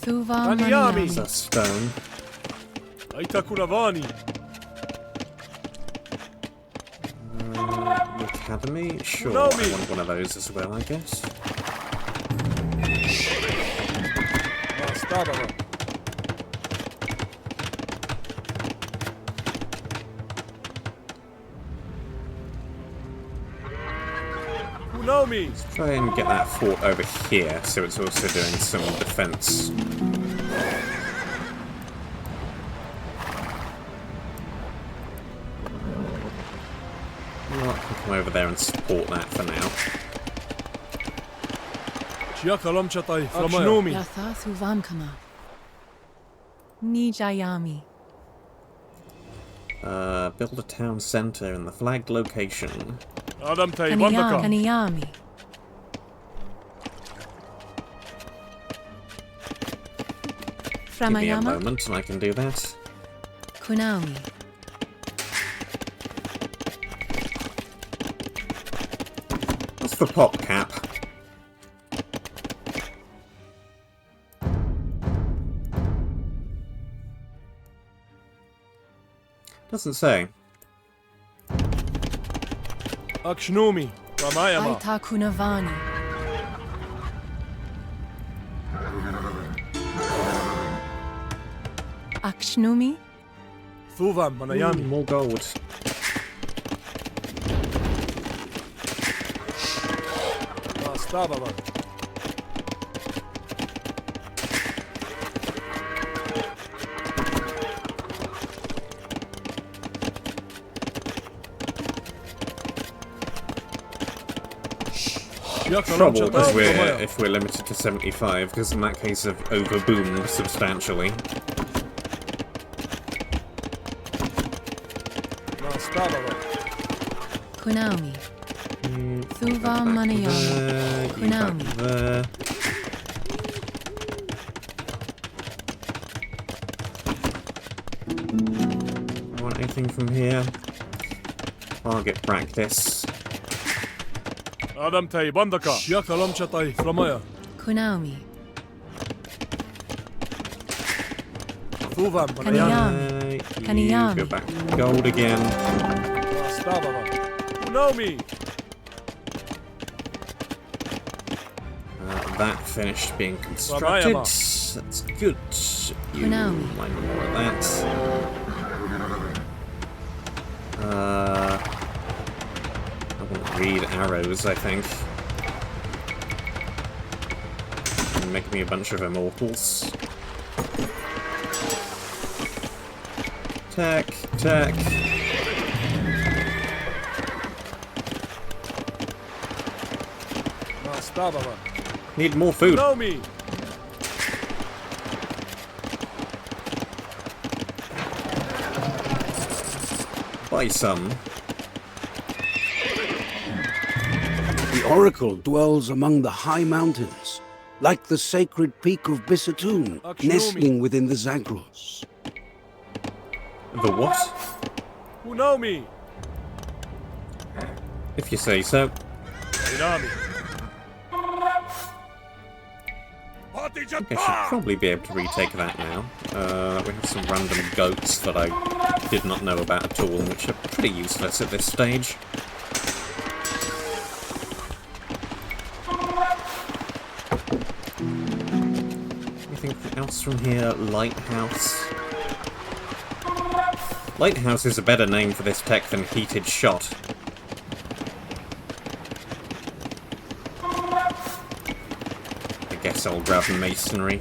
Thuva Kaniyami. Is that stone? Aitakuravani. The academy? Sure, No, I me. want one of those as well, I guess. Rastababa. Unomi. Try and get that fort over here, so it's also doing some defense. Well, I can come over there and support that for now. Chiakalamchatai. Akshnumi. Yatha Thuvamkama. Nijayami. Build a town center in the flagged location. Adamtai Wandaka. Kaniyami. Give me a Framayama. moment and I can do that. Kunaumi. What's the pop cap? Doesn't say. Akshnumi. Ramayama. Aita Kunavani. Akshnumi. Thuvam Manayami. More gold. Rastababa. Trouble if we're limited to 75, because in that case I've overboomed substantially. Kunaumi. Thuva Manayami. Kunaumi. There. Want anything from here? Target practice. Adam tay bandaka. Yakalam chatay flamaya. Kunaumi. Thuvam Kaniyami. You Kaniyami. go back to gold again. Kunaumi. That finished being constructed. That's good. You Kunaumi. mind more of that. I want to read arrows, I think. And make me a bunch of immortals. Tech, tech. Need more food. Kunaumi. Buy some. The Oracle dwells among the high mountains, like the sacred peak of Bisatoon, nestling within the Zagros. The what? Kunaumi. If you say so. Kunaumi. I should probably be able to retake that now. We have some random goats that I did not know about at all, which are pretty useless at this stage. Anything else from here? Lighthouse. Lighthouse is a better name for this tech than heated shot. I guess I'll grab masonry.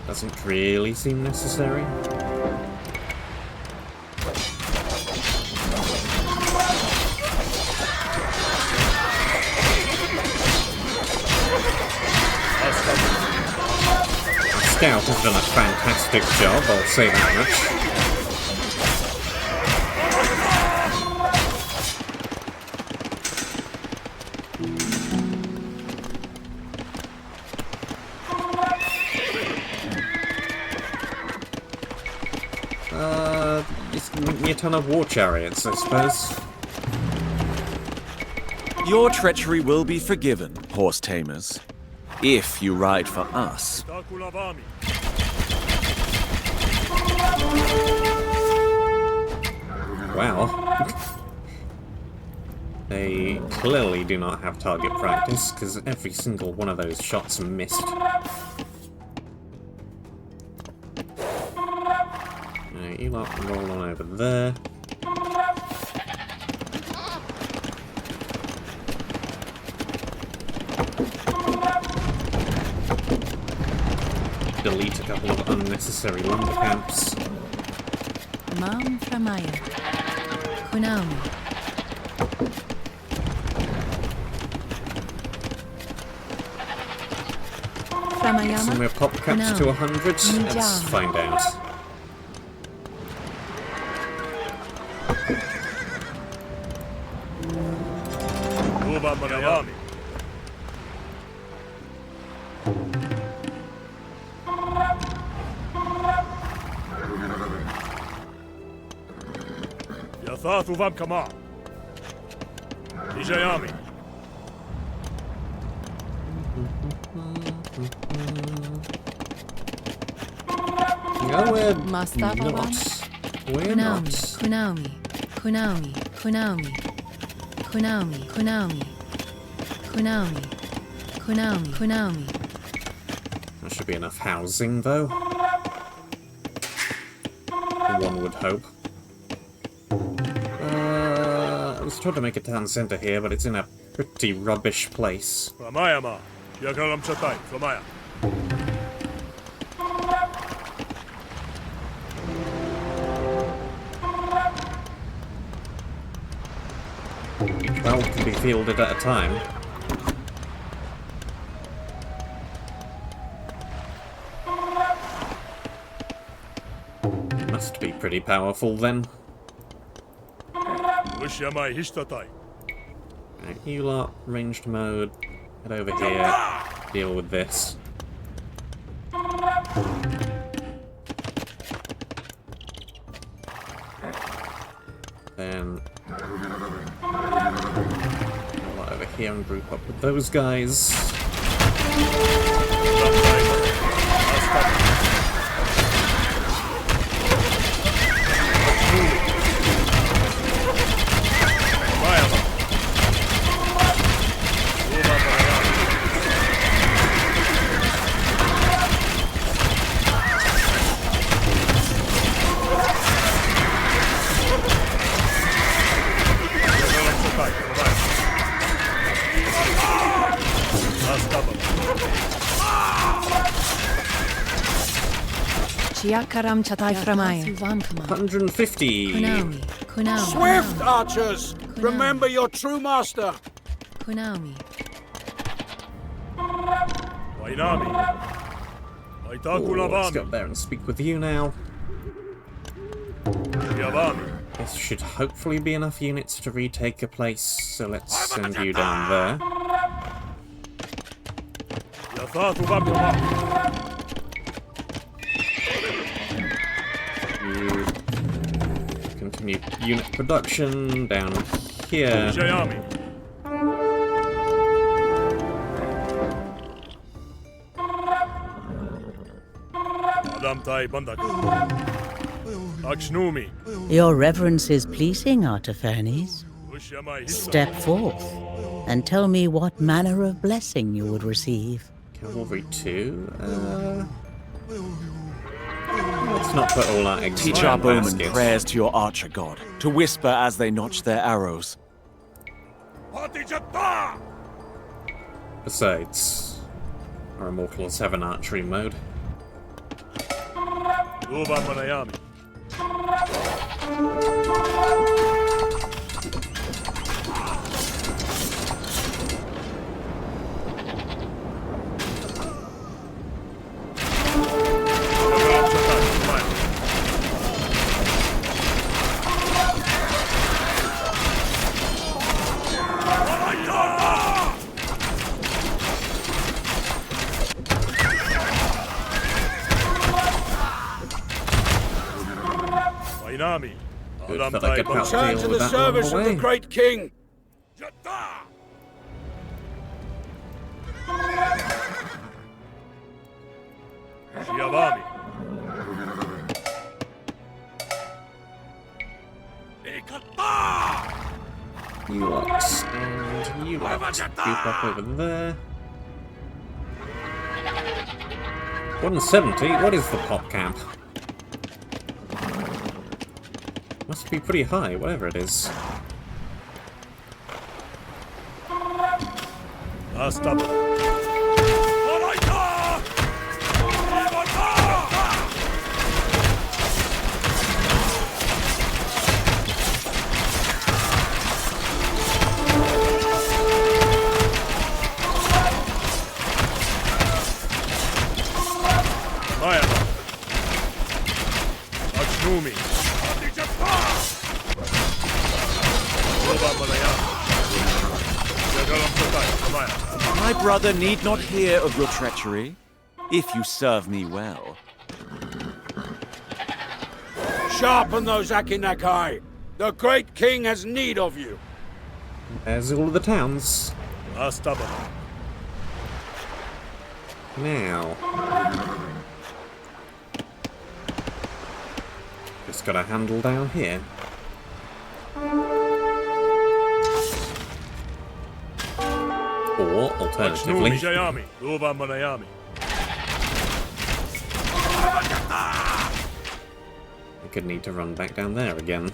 Doesn't really seem necessary. Scout has done a fantastic job, I'll say that much. Just make me a ton of war chariots, I suppose. Your treachery will be forgiven, horse tamers, if you ride for us. Wow. They clearly do not have target practice, because every single one of those shots missed. Right, you lot roll on over there. Delete a couple of unnecessary lumber camps. Mam Framaya. Kunaumi. Framayama. Somewhere pop caps to 100? Let's find out. Yathathu vam kama. Ijayami. No, we're Mastaba not. Ram. We're not. Kunaumi. Kunaumi. Kunaumi. Kunaumi. Kunaumi. Kunaumi. Kunaumi. Kunaumi. There should be enough housing, though. One would hope. I was trying to make a town centre here, but it's in a pretty rubbish place. Framayama. Yakalam chatay flamaya. Each battle can be fielded at a time. Must be pretty powerful then. Right, you lot, ranged mode. Head over here. Deal with this. Then go over here and group up with those guys. Chiakaram chatai framaya. 150! Kunaumi. Kunaumi. Swift, archers! Remember your true master! Kunaumi. Ooh, let's go up there and speak with you now. This should hopefully be enough units to retake a place, so let's send you down there. You continue unit production down here. Your reverence is pleasing, Artafernes. Step forth and tell me what manner of blessing you would receive. Cavalry 2? Let's not put all our eggs in Teach our one bowmen basket. prayers to your archer god, to whisper as they notch their arrows. Besides, our immortals have an archery mode. Good that I could help Return deal to with the that along service the of the way. great king! You lot, and you lot. Group up over there. 170? What is the pop camp? Must be pretty high, whatever it is. My brother need not hear of your treachery, if you serve me well. Sharpen those Akinakai! The great king has need of you! There's all of the towns. Now. Just got a handle down here. Or, alternatively, I could need to run back down there again.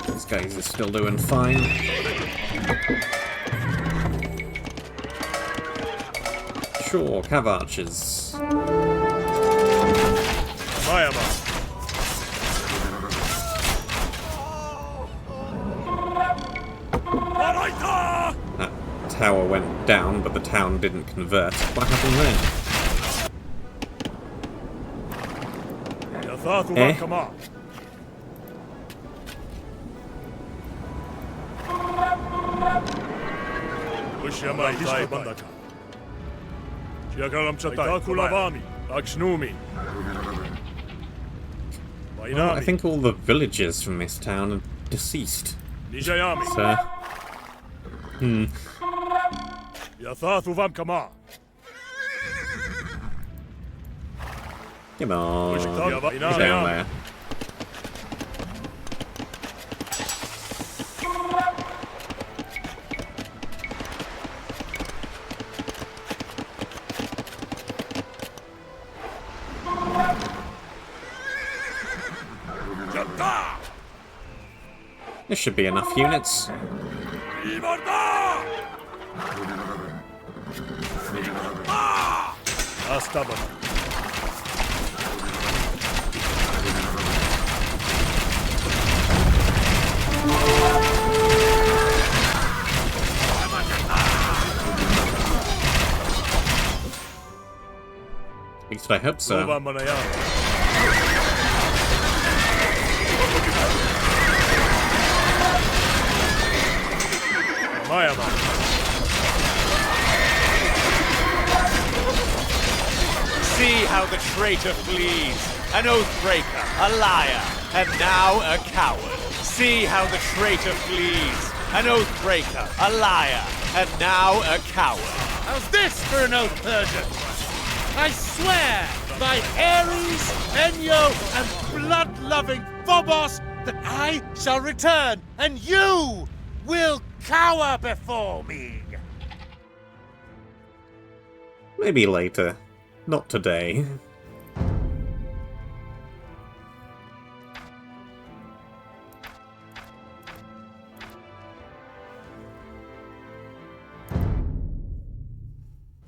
These guys are still doing fine. Sure, cav archers. down, but the town didn't convert. What happened there? Eh? Well, I think all the villagers from this town are deceased. So, come on, get down there. There should be enough units. At least I hope so. See how the traitor flees, an oath-breaker, a liar, and now a coward. See how the traitor flees, an oath-breaker, a liar, and now a coward. How's this for an oath, Persian? I swear by Ares, Enyo, and blood-loving Phobos that I shall return, and you will cower before me. Maybe later. Not today.